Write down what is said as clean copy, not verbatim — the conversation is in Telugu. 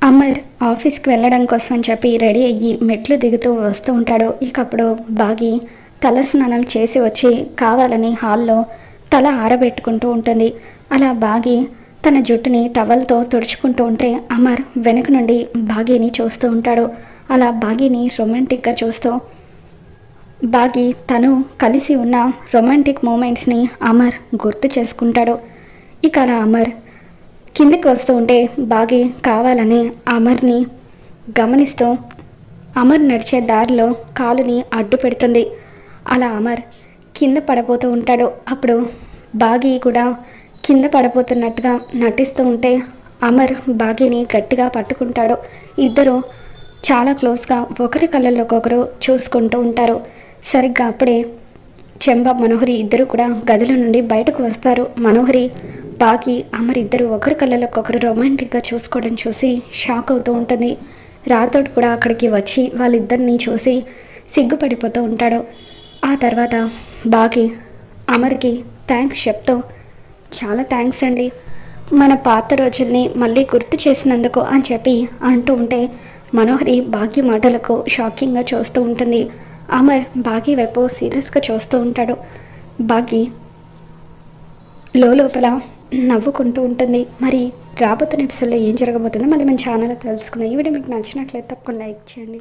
అమర్ ఆఫీస్కి వెళ్ళడం కోసం అని చెప్పి రెడీ అయ్యి మెట్లు దిగుతూ వస్తూ ఉంటాడు. ఇక అప్పుడు బాగి తల స్నానం చేసి వచ్చి కావాలని హాల్లో తల ఆరబెట్టుకుంటూ ఉంటుంది. అలా బాగి తన జుట్టుని టవల్తో తుడుచుకుంటూ ఉంటే అమర్ వెనక నుండి బాగీని చూస్తూ ఉంటాడు. అలా బాగీని రొమాంటిక్గా చూస్తూ బాగి తను కలిసి ఉన్న రొమాంటిక్ మూమెంట్స్ని అమర్ గుర్తు చేసుకుంటాడు. ఇక అలా అమర్ కిందకి వస్తూ ఉంటే బాగి కావాలని అమర్ని గమనిస్తూ అమర్ నడిచే దారిలో కాలుని అడ్డు పెడుతుంది. అలా అమర్ కింద పడబోతూ ఉంటాడు. అప్పుడు బాగి కూడా కింద పడబోతున్నట్టుగా నటిస్తూ ఉంటే అమర్ బాగిని గట్టిగా పట్టుకుంటాడు. ఇద్దరు చాలా క్లోజ్గా ఒకరి కళ్ళల్లోకొకరు చూసుకుంటూ ఉంటారు. సరిగ్గా అప్పుడే చెంబ మనోహరి ఇద్దరు కూడా గదిలో నుండి బయటకు వస్తారు. మనోహరి బాగి అమర్ ఇద్దరు ఒకరి కళ్ళలోకొకరు రొమాంటిక్గా చూసుకోవడం చూసి షాక్ అవుతూ ఉంటుంది. రాథోడ్ కూడా అక్కడికి వచ్చి వాళ్ళిద్దరిని చూసి సిగ్గుపడిపోతూ ఉంటాడు. ఆ తర్వాత బాగి అమర్కి థ్యాంక్స్ చెప్తూ చాలా థ్యాంక్స్ అండి, మన పాత రోజుల్ని మళ్ళీ గుర్తు చేసినందుకు అని చెప్పి అంటూ ఉంటే మనోహరి బాగి మాటలకు షాకింగ్గా చూస్తూ ఉంటుంది. అమర్ బాగి వైపు సీరియస్గా చూస్తూ ఉంటాడు. బాగి లోపల నవ్వుకుంటూ ఉంటుంది. మరి రాబోతున్న ఎపిసోడ్లో ఏం జరగబోతుందో మళ్ళీ మన ఛానల్లో తెలుసుకుందాం. ఈ వీడియో మీకు నచ్చినట్లయితే తప్పకుండా లైక్ చేయండి.